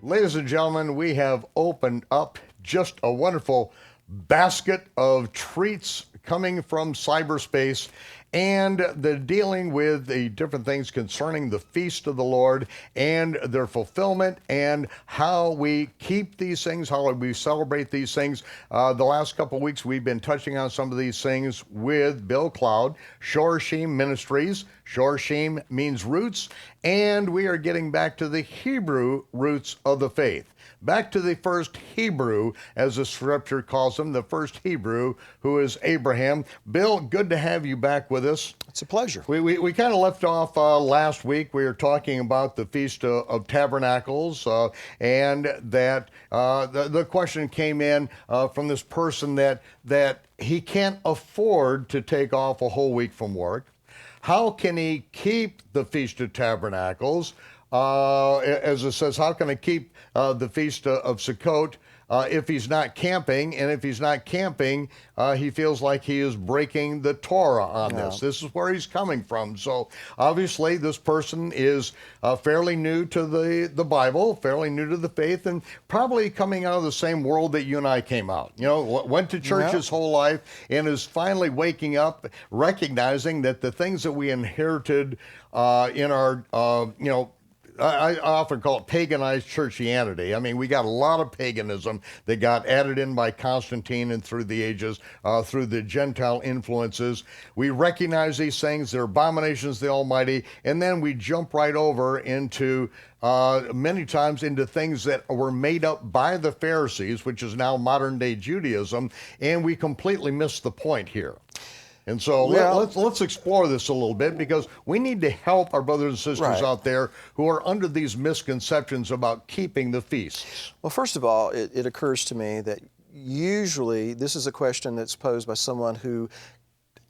Ladies and gentlemen, we have opened up just a wonderful basket of treats coming from cyberspace, and the dealing with the different things concerning the feast of the Lord and their fulfillment and how we keep these things, how we celebrate these things. The last couple of weeks we've been touching on some of these things with Bill Cloud, Shorashim Ministries. Shorashim means roots, and we are getting back to the Hebrew roots of the faith. Back to the first Hebrew, as the scripture calls him, the first Hebrew, who is Abraham. Bill, good to have you back with us. It's a pleasure. We kind of left off last week. We were talking about the Feast of Tabernacles, and that the question came in from this person that he can't afford to take off a whole week from work. How can he keep the Feast of Tabernacles? As it says, how can I keep the Feast of Sukkot if he's not camping? And if he's not camping, he feels like he is breaking the Torah on this. This is where he's coming from. So obviously this person is fairly new to the Bible, fairly new to the faith, and probably coming out of the same world that you and I came out. You know, went to church his whole life and is finally waking up, recognizing that the things that we inherited in our, I often call it paganized churchianity. I mean, we got a lot of paganism that got added in by Constantine and through the ages, through the Gentile influences. We recognize these things, they're abominations of the Almighty, and then we jump right over into, many times, into things that were made up by the Pharisees, which is now modern day Judaism, and we completely miss the point here. And so let's explore this a little bit, because we need to help our brothers and sisters out there who are under these misconceptions about keeping the feasts. Well, first of all, it occurs to me that usually this is a question that's posed by someone who,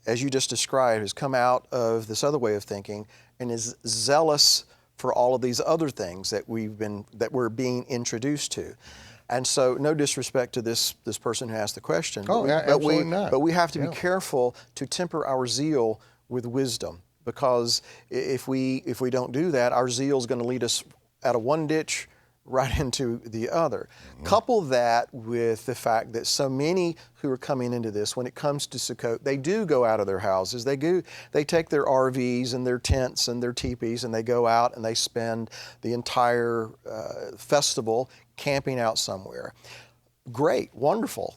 as you just described, has come out of this other way of thinking and is zealous for all of these other things that we're being introduced to. And so, no disrespect to this person who asked the question. Absolutely not. But we have to be careful to temper our zeal with wisdom, because if we don't do that, our zeal is going to lead us out of one ditch right into the other. Couple that with the fact that so many who are coming into this, when it comes to Sukkot, they do go out of their houses. They take their RVs and their tents and their teepees, and they go out and they spend the entire festival camping out somewhere. Great, wonderful.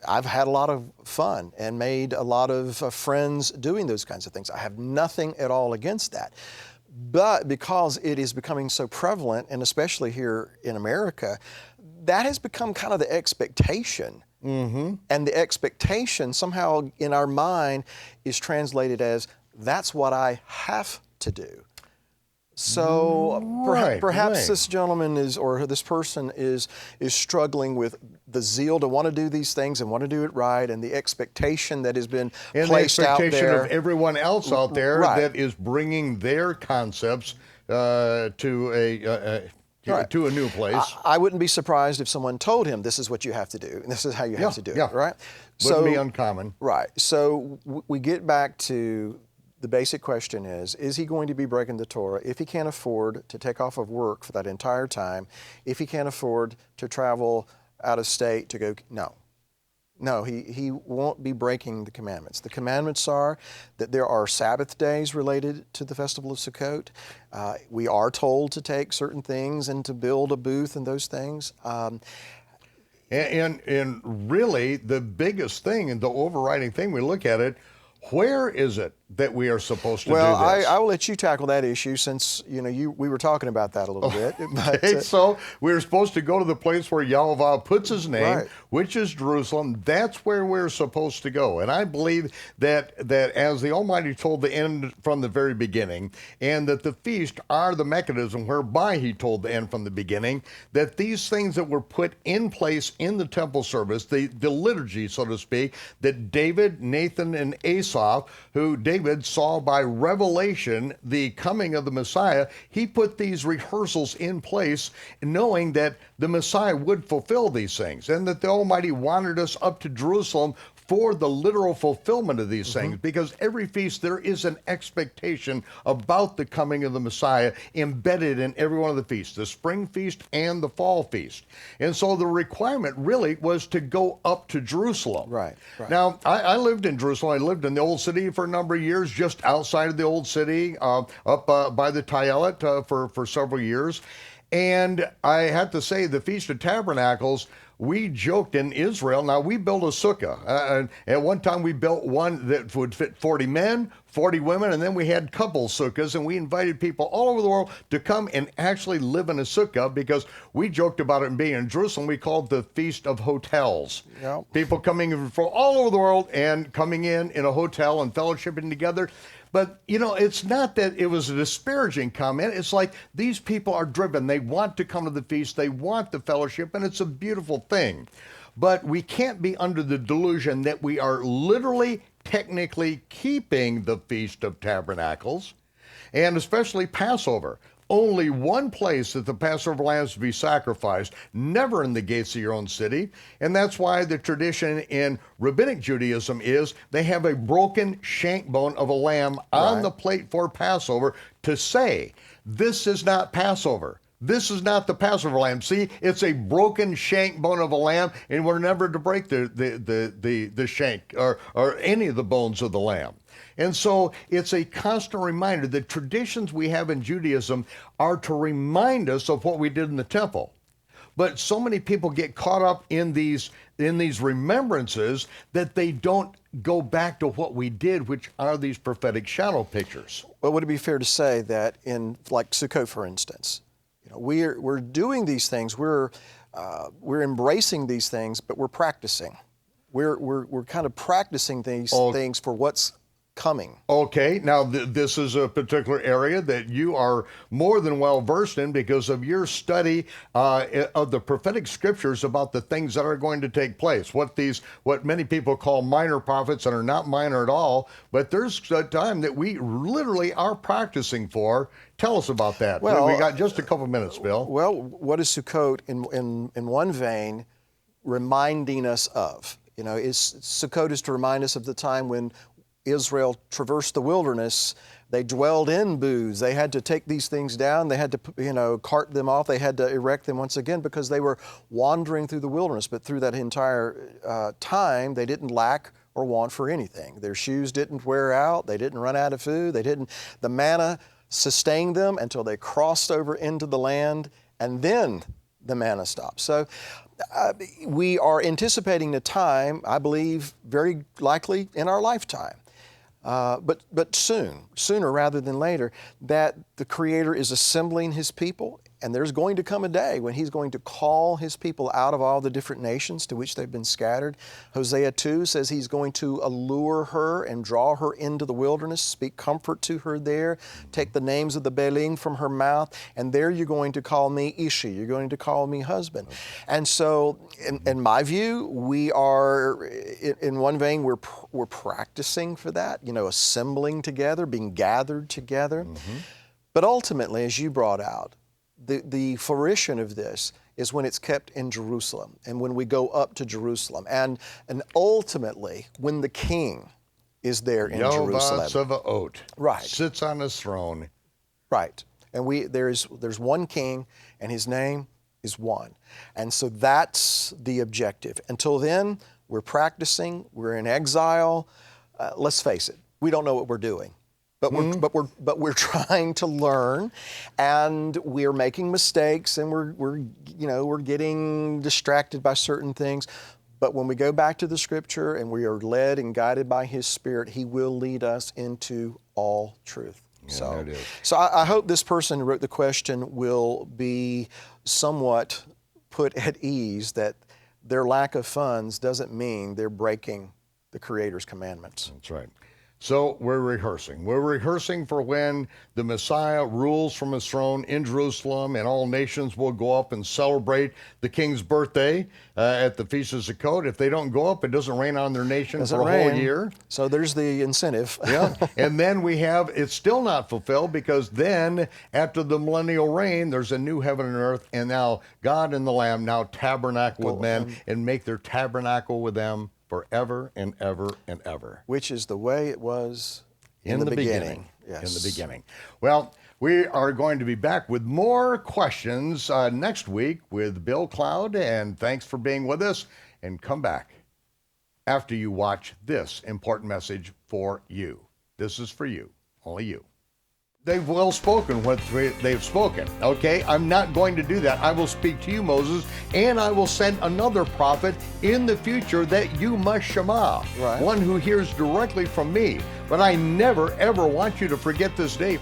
I've had a lot of fun and made a lot of friends doing those kinds of things. I have nothing at all against that. But because it is becoming so prevalent, and especially here in America, that has become kind of the expectation. And the expectation somehow in our mind is translated as, that's what I have to do. So perhaps this gentleman or this person is struggling with the zeal to want to do these things and want to do it right, and the expectation that has been placed out there. And the expectation of everyone else out there that is bringing their concepts to a new place. I wouldn't be surprised if someone told him, this is what you have to do, and this is how you have to do it, right? Wouldn't be uncommon. Right. So we get back to the basic question is he going to be breaking the Torah if he can't afford to take off of work for that entire time, if he can't afford to travel out of state to go? No, he won't be breaking the commandments. The commandments are that there are Sabbath days related to the festival of Sukkot. We are told to take certain things and to build a booth and those things. And really the biggest thing and the overriding thing, we look at it, where is it that we are supposed to do this? Well, I will let you tackle that issue, since we were talking about that a little bit. But, so we're supposed to go to the place where Yahweh puts his name, which is Jerusalem. That's where we're supposed to go. And I believe that as the Almighty told the end from the very beginning, and that the feast are the mechanism whereby he told the end from the beginning, that these things that were put in place in the temple service, the liturgy, so to speak, that David, Nathan, and Asaph, who David saw by revelation the coming of the Messiah, he put these rehearsals in place knowing that the Messiah would fulfill these things, and that the Almighty wanted us up to Jerusalem for the literal fulfillment of these things, because every feast there is an expectation about the coming of the Messiah embedded in every one of the feasts, the spring feast and the fall feast. And so the requirement really was to go up to Jerusalem. Right. Now, I lived in Jerusalem. I lived in the Old City for a number of years, just outside of the Old City, up by the Tayelet for several years. And I have to say, the Feast of Tabernacles, we joked in Israel. Now, we built a sukkah. At one time, we built one that would fit 40 men, 40 women, and then we had couple sukkahs, and we invited people all over the world to come and actually live in a sukkah, because we joked about it being in Jerusalem. We called it the Feast of Hotels. Yep. People coming from all over the world and coming in a hotel and fellowshipping together. But, you know, it's not that it was a disparaging comment. It's like these people are driven. They want to come to the feast. They want the fellowship, and it's a beautiful thing. But we can't be under the delusion that we are literally, technically keeping the Feast of Tabernacles, and especially Passover. Only one place that the Passover lambs to be sacrificed, never in the gates of your own city. And that's why the tradition in Rabbinic Judaism is they have a broken shank bone of a lamb on the plate for Passover to say, this is not Passover. This is not the Passover lamb. See, it's a broken shank bone of a lamb, and we're never to break the shank or any of the bones of the lamb. And so it's a constant reminder that traditions we have in Judaism are to remind us of what we did in the temple. But so many people get caught up in these remembrances that they don't go back to what we did, which are these prophetic shadow pictures. Well, would it be fair to say that in, like Sukkot, for instance, you know, we're doing these things, we're embracing these things, but we're practicing. We're kind of practicing these things for what's coming. Okay, now this is a particular area that you are more than well versed in because of your study of the prophetic scriptures about the things that are going to take place. What many people call minor prophets and are not minor at all, but there's a time that we literally are practicing for. Tell us about that. Well, we got just a couple minutes, Bill. Well, what is Sukkot in one vein reminding us of? You know, Sukkot is to remind us of the time when Israel traversed the wilderness. They dwelled in booths. They had to take these things down. They had to, cart them off. They had to erect them once again because they were wandering through the wilderness. But through that entire time, they didn't lack or want for anything. Their shoes didn't wear out. They didn't run out of food. The manna sustained them until they crossed over into the land, and then the manna stopped. So we are anticipating a time, I believe, very likely in our lifetime, but sooner rather than later, that the Creator is assembling His people, and there's going to come a day when He's going to call His people out of all the different nations to which they've been scattered. Hosea 2 says He's going to allure her and draw her into the wilderness, speak comfort to her there, take the names of the Baalim from her mouth, and there you're going to call me Ishi, you're going to call me husband. And so, in my view, we are, in one vein, we're practicing for that, assembling together, being gathered together. Mm-hmm. But ultimately, as you brought out, the fruition of this is when it's kept in Jerusalem and when we go up to Jerusalem and ultimately when the King is there in Jerusalem. Sabaoth, right, sits on his throne. Right, and there's one King and His name is one, and so that's the objective. Until then, we're practicing. We're in exile. Let's face it, we don't know what we're doing. But we're trying to learn, and we're making mistakes, and we're getting distracted by certain things. But when we go back to the Scripture and we are led and guided by His Spirit, He will lead us into all truth. Yeah, so I hope this person who wrote the question will be somewhat put at ease that their lack of funds doesn't mean they're breaking the Creator's commandments. That's right. So we're rehearsing. We're rehearsing for when the Messiah rules from His throne in Jerusalem, and all nations will go up and celebrate the King's birthday at the Feast of Sukkot. If they don't go up, it doesn't rain on their nation for a whole year. So there's the incentive. Yeah, and then it's still not fulfilled, because then after the millennial reign, there's a new heaven and earth, and now God and the Lamb now tabernacle with men and make their tabernacle with them forever and ever and ever. Which is the way it was In the beginning. Yes. In the beginning. Well, we are going to be back with more questions next week with Bill Cloud, and thanks for being with us, and come back after you watch this important message for you. This is for you, only you. They've well spoken what they've spoken, okay? I'm not going to do that. I will speak to you, Moses, and I will send another prophet in the future that you must shema, Right. one who hears directly from me. But I never, ever want you to forget this day.